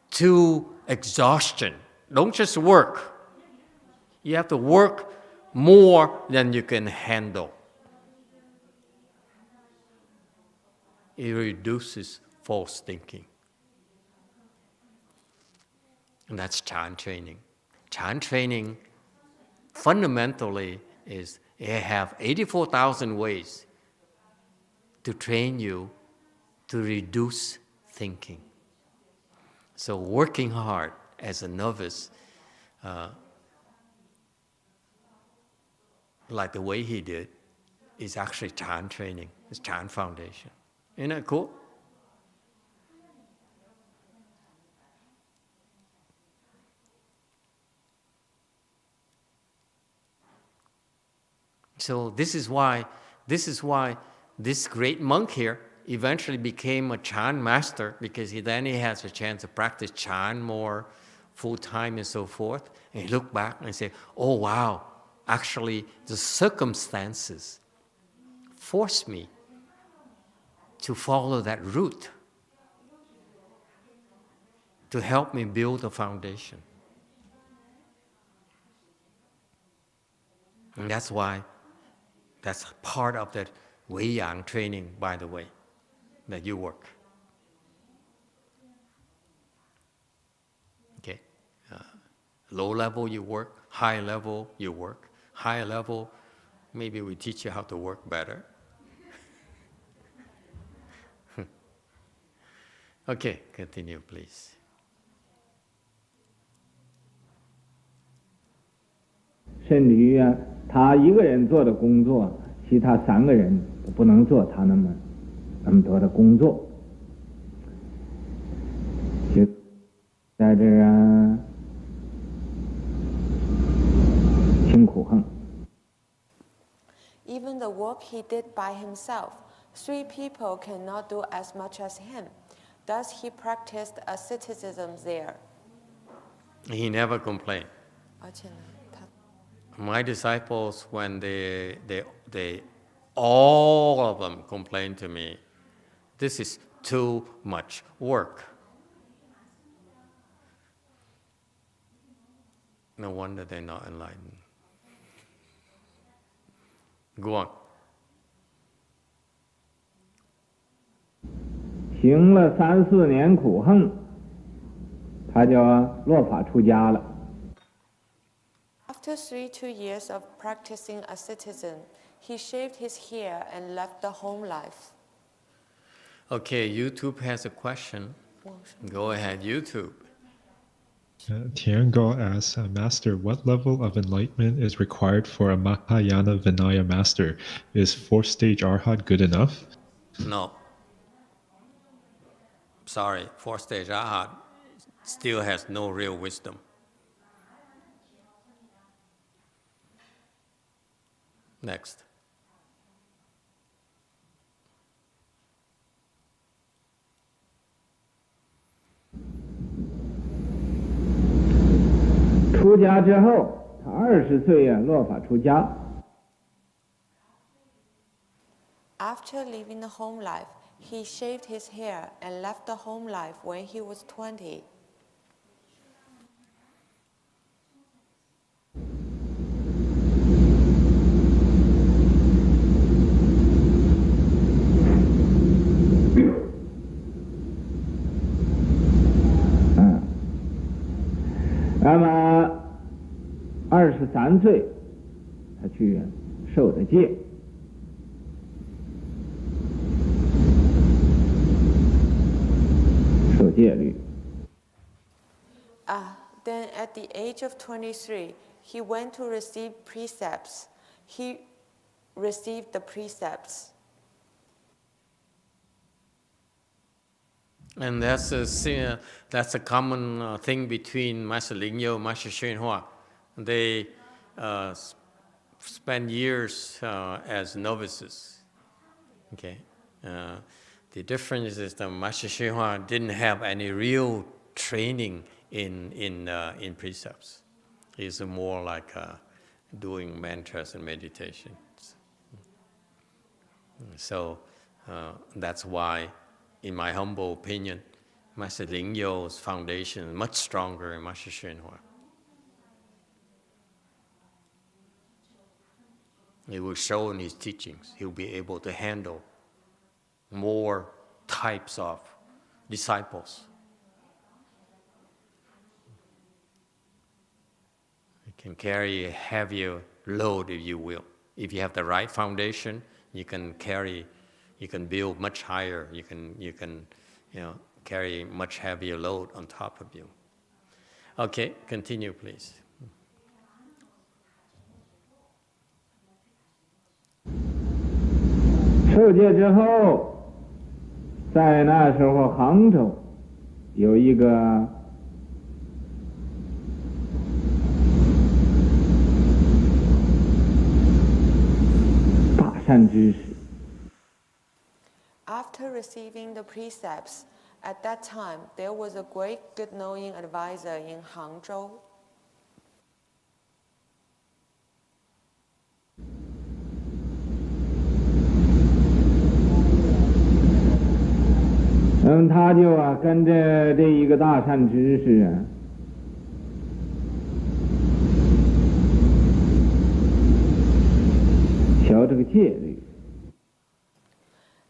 Speaker 1: to exhaustion. Don't just work. You have to work more than you can handle. It reduces false thinking. And that's Chan training. Chan training fundamentally is, you have 84,000 ways to train you to reduce thinking. So working hard as a novice, like the way he did, is actually Chan training. It's Chan foundation. Isn't that cool? So this is why this great monk here eventually became a Chan master, because then he has a chance to practice Chan more full-time and so forth. And he looked back and said, oh wow, actually the circumstances forced me to follow that route to help me build a foundation. And that's why, that's part of that Wei-Yang training, by the way, that you work. Okay, low level you work, high level you work. High level, maybe we teach you how to work better. Okay, continue, please.
Speaker 2: 甚至于啊，他一个人做的工作，其他3个人都不能做他那么多的工作。就在这儿啊，辛苦很。
Speaker 3: Even the work he did by himself, 3 people cannot do as much as him. Thus he practiced asceticism there.
Speaker 1: He never complained.
Speaker 3: 而且呢，他
Speaker 1: My disciples, when they all of them complained to me, this is too much work. No wonder they're not enlightened. Go on.
Speaker 2: 行了3、4年苦行，他就落法出家了。
Speaker 3: After 2 years of practicing asceticism, he shaved his hair and left the home life.
Speaker 1: Okay, YouTube has a question. Go ahead, YouTube.
Speaker 4: Tiango asks, Master, what level of enlightenment is required for a Mahayana Vinaya master? Is 4th-stage Arhat good enough?
Speaker 1: No. Sorry, 4th-stage Arhat still has no real wisdom. Next.
Speaker 2: 出家之后，他20岁落法出家。
Speaker 3: After leaving the home life, he shaved his hair and left the home life when he was 20.
Speaker 2: $23岁，他去受的戒。戒律。
Speaker 3: Then at the age of 23, he went to receive precepts. He received the precepts.
Speaker 1: And that's a common thing between Master LingYou and Master YongHua. They spend years as novices. Okay, the difference is that Master YongHua didn't have any real training in precepts. He's more like doing mantras and meditations. So that's why, in my humble opinion, Master LingYou's foundation is much stronger than Master YongHua. He will show in his teachings. He'll be able to handle more types of disciples. He can carry a heavier load, if you will. If you have the right foundation, you can build much higher. You can carry much heavier load on top of you. Okay, continue, please.
Speaker 2: 受戒之后，在那时候杭州有一个大善知识。
Speaker 3: After receiving the precepts, at that time there was a great good-knowing advisor in Hangzhou. 他就跟着这一个大善知识学这个戒律。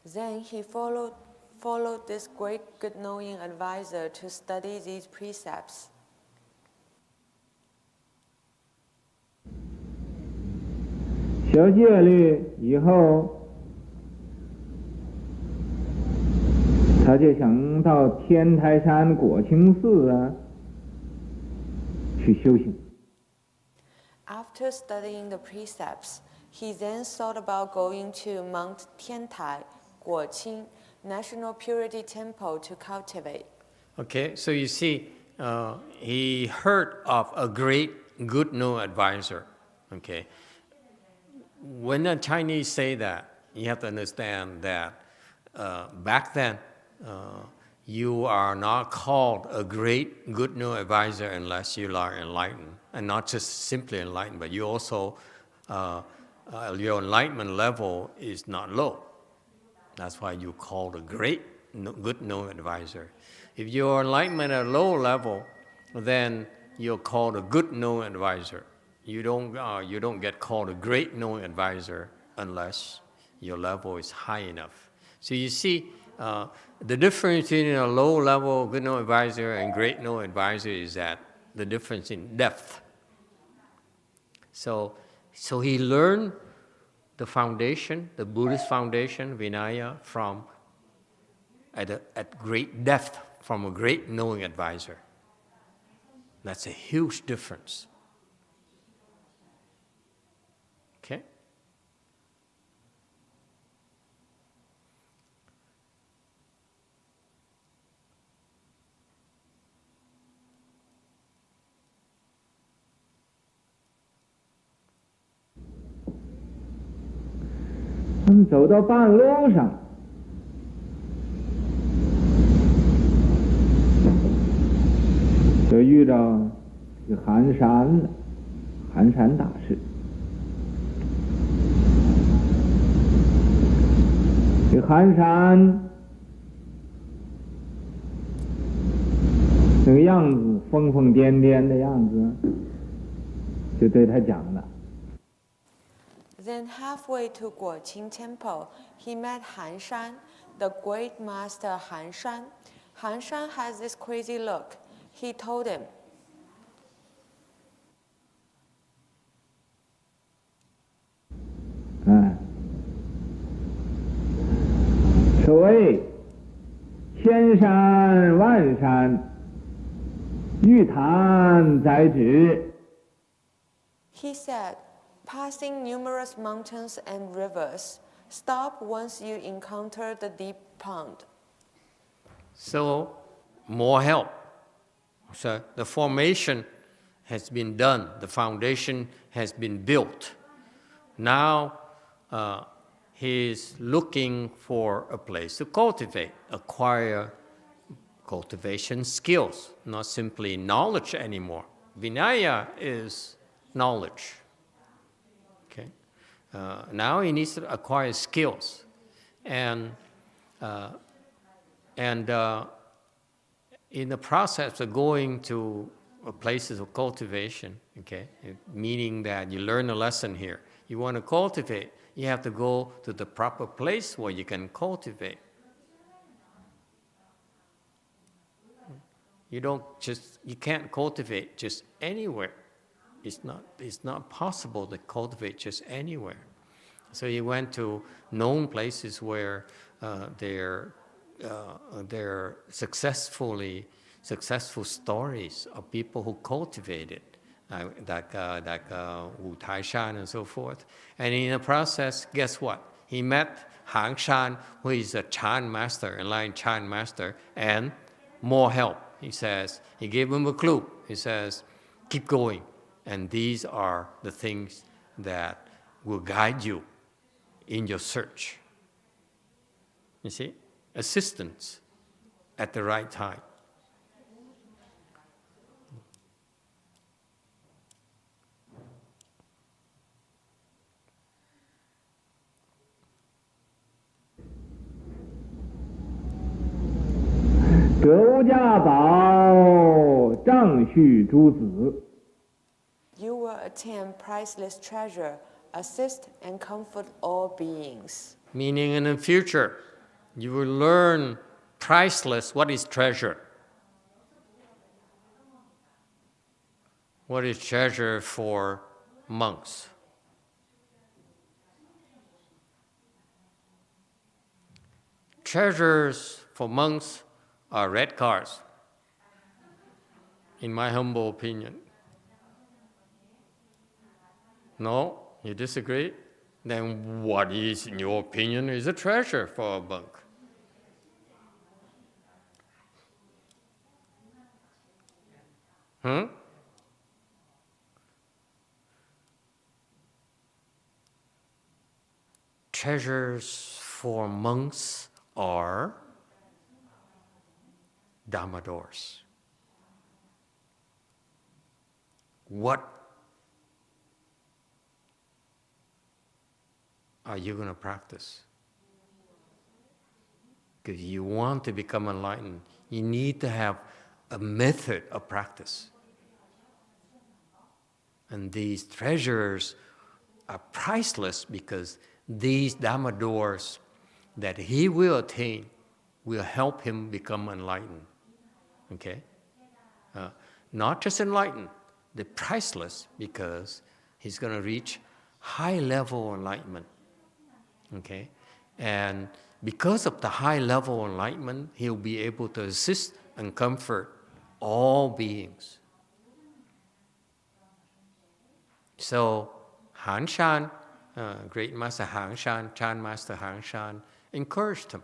Speaker 3: Then he followed this great good-knowing advisor to study these precepts.
Speaker 2: 学戒律以后，他就想到天台山果清寺去修行。
Speaker 3: After studying the precepts, he then thought about going to Mount Tiantai, Guoqing, National Purity Temple to cultivate.
Speaker 1: Okay, so you see, he heard of a great good known advisor. Okay, when the Chinese say that, you have to understand that back then, you are not called a great good known advisor unless you are enlightened, and not just simply enlightened, but you also your enlightenment level is not low. That's why you called a great good known advisor. If your enlightenment at a low level, then you're called a good known advisor. You don't get called a great known advisor unless your level is high enough. So you see, the difference between a low-level good known advisor and great known advisor is that the difference in depth. So he learned the foundation, the Buddhist foundation, Vinaya, from at great depth from a great knowing advisor. That's a huge difference. Okay?
Speaker 2: 走到半路上，就遇到这个寒山了，寒山大师。这寒山那个样子，疯疯癫癫的样子，就对他讲了。
Speaker 3: Then halfway to Guoqing Temple, he met Han Shan, the great master Han Shan. Han Shan has this crazy look. He told him, 所谓千山
Speaker 2: 山万山，玉坛在指。
Speaker 3: He said, passing numerous mountains and rivers, stop once you encounter the deep pond.
Speaker 1: So, more help. So, the formation has been done, the foundation has been built. Now, he's looking for a place to cultivate, acquire cultivation skills, not simply knowledge anymore. Vinaya is knowledge. Okay? Now he needs to acquire skills. And in the process of going to places of cultivation, okay, meaning that you learn a lesson here, you want to cultivate, you have to go to the proper place where you can cultivate. You can't cultivate just anywhere. It's not possible to cultivate just anywhere. So he went to known places where they're successful stories of people who cultivated, like Wu Taishan and so forth. And in the process, guess what? He met Hang Shan, who is a Chan master, enlightened Chan master, and more help. He says, he gave him a clue. He says, keep going. And these are the things that will guide you in your search. You see? Assistance at the right time.
Speaker 2: "得无家宝，丈婿诸子。
Speaker 3: You will attain priceless treasure, assist and comfort all beings.
Speaker 1: Meaning in the future, you will learn priceless what is treasure. What is treasure for monks? Treasures for monks are red cars, in my humble opinion. No? You disagree? Then what is, in your opinion, is a treasure for a monk? Treasures for monks are Dharma doors. What are you going to practice? Because you want to become enlightened, you need to have a method of practice. And these treasures are priceless because these Dharma doors that he will attain will help him become enlightened. Okay? Not just enlightened, they're priceless because he's going to reach high level enlightenment. Okay? And because of the high level enlightenment, he'll be able to assist and comfort all beings. So, Han Shan, great master Han Shan, Chan master Han Shan, encouraged him,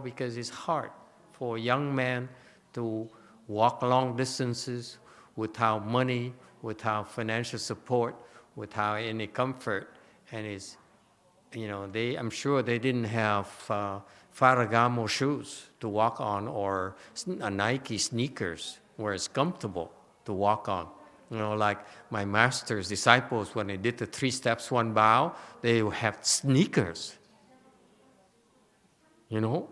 Speaker 1: because it's hard for a young man to walk long distances without money, without financial support, without any comfort, and it's, I'm sure they didn't have Ferragamo shoes to walk on or Nike sneakers where it's comfortable to walk on. Like my master's disciples, when they did the 3 steps, 1 bow, they have sneakers. Well,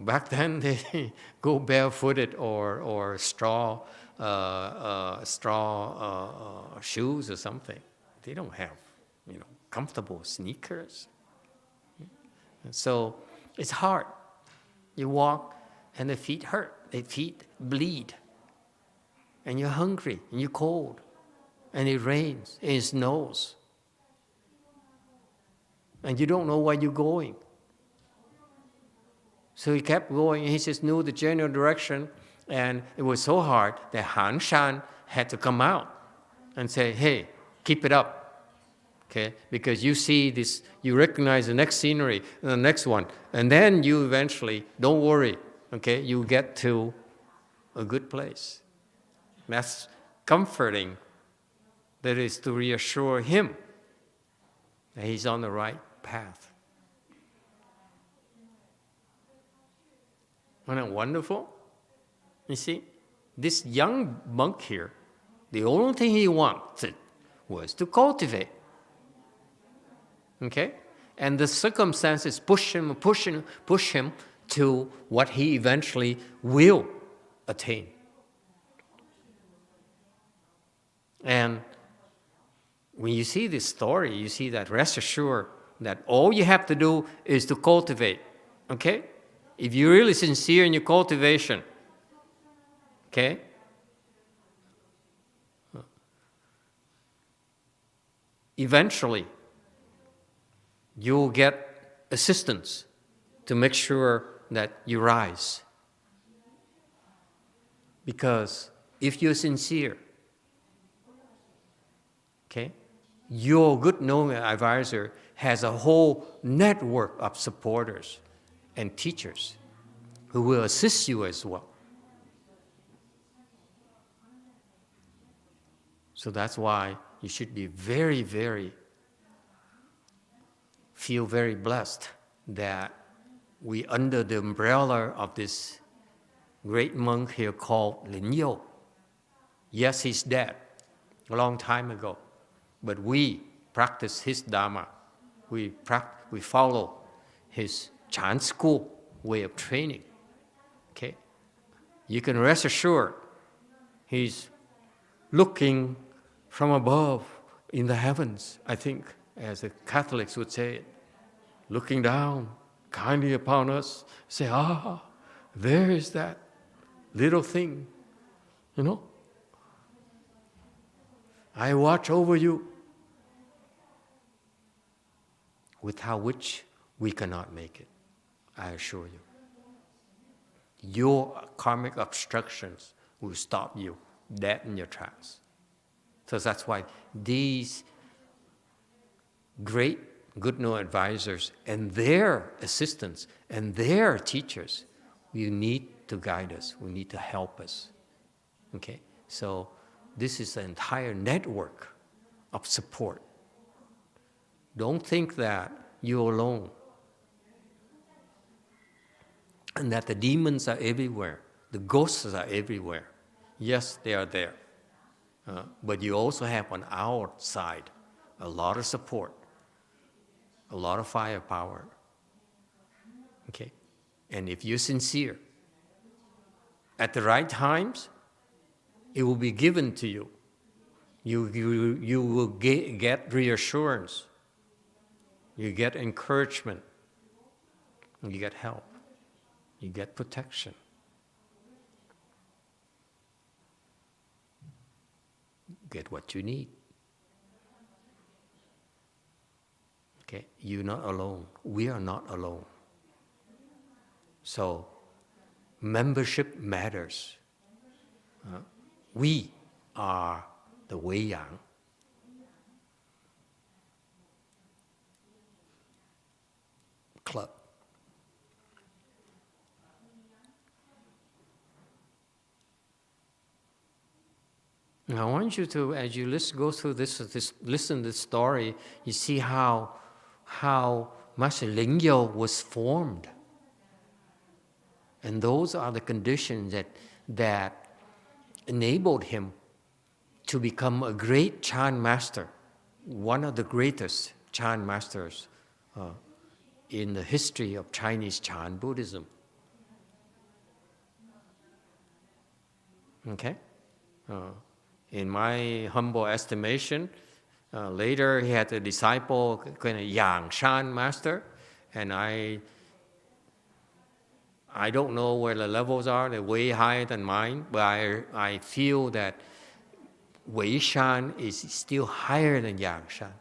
Speaker 1: back then they go barefooted or straw shoes or something. They don't have, comfortable sneakers. And so it's hard. You walk and the feet hurt. The feet bleed. And you're hungry, and you're cold, and it rains, and it snows. And you don't know where you're going. So he kept going, and he just knew the general direction, and it was so hard that Han Shan had to come out and say, hey, keep it up, okay? Because you see this, you recognize the next scenery, and the next one, and then you eventually, don't worry, okay? You get to a good place. That's comforting. That is to reassure him that he's on the right path. Isn't that wonderful? You see, this young monk here, the only thing he wanted was to cultivate. Okay? And the circumstances push him to what he eventually will attain. And when you see this story, you see that rest assured that all you have to do is to cultivate. Okay? If you're really sincere in your cultivation, okay? Eventually, you'll get assistance to make sure that you rise. Because if you're sincere, okay, your good knowing advisor has a whole network of supporters and teachers who will assist you as well. So that's why you should be feel very blessed that we under the umbrella of this great monk here called LingYou. Yes, he's dead a long time ago, but we practice his Dharma. We follow his Chan school way of training. Okay? You can rest assured he's looking from above in the heavens, I think, as the Catholics would say it, looking down kindly upon us, say, there is that little thing, you know. I watch over you, without which we cannot make it, I assure you. Your karmic obstructions will stop you dead in your tracks. So that's why these great good know advisors and their assistants and their teachers, you need to guide us, we need to help us. Okay? So this is an entire network of support. Don't think that you're alone and that the demons are everywhere, the ghosts are everywhere. Yes, they are there. But you also have on our side a lot of support, a lot of firepower. Okay? And if you're sincere, at the right times, it will be given to you. You will get reassurance. You get encouragement. You get help. You get protection. Get what you need. Okay, you're not alone. We are not alone. So, membership matters. We are the Wei-Yang. Club. I want you to, as you go through listen to this story, you see how Master LingYou was formed. And those are the conditions that enabled him to become a great Chan master, one of the greatest Chan masters in the history of Chinese Chan Buddhism. Okay? In my humble estimation, later he had a disciple, kind of Yang Shan master, and I don't know where the levels are, they're way higher than mine, but I feel that Wei Shan is still higher than Yang Shan.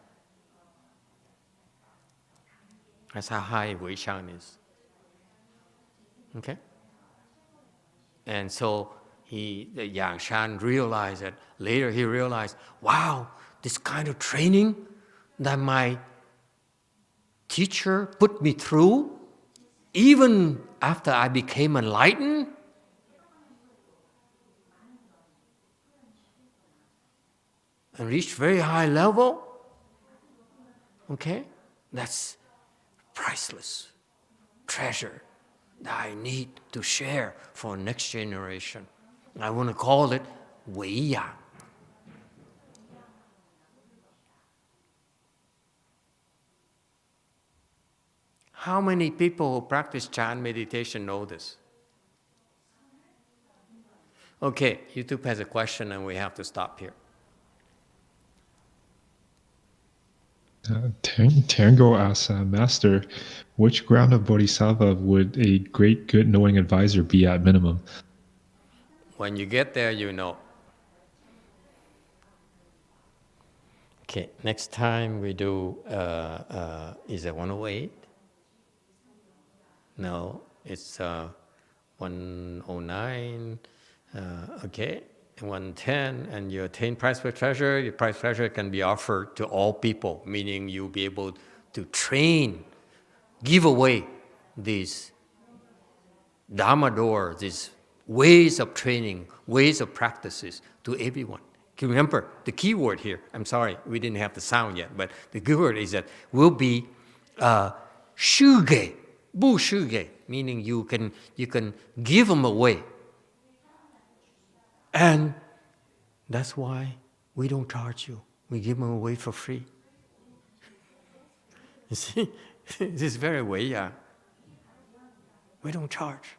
Speaker 1: That's how high Wei Shan is. Okay? And so the Yang Shan realized that, later he realized, wow, this kind of training that my teacher put me through, even after I became enlightened, and reached very high level, okay, that's priceless treasure that I need to share for next generation. I want to call it YongHua. How many people who practice Chan meditation know this? Okay, YouTube has a question and we have to stop here.
Speaker 4: Tango asks, Master, which ground of Bodhisattva would a great good knowing advisor be at minimum?
Speaker 1: When you get there, you know. Okay, next time we do, is it 108? No, it's 109, okay, 110, and you attain price for treasure. Your price for treasure can be offered to all people, meaning you'll be able to train, give away these Dharma doors, these ways of training, ways of practices to everyone. Remember, the key word here, I'm sorry, we didn't have the sound yet, but the key word is that will be shuge, bu shuge, meaning you can give them away. And that's why we don't charge you. We give them away for free. You see, this is very YongHua. We don't charge.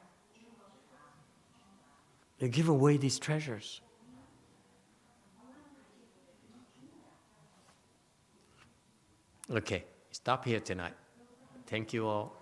Speaker 1: They give away these treasures. Okay, stop here tonight. Thank you all.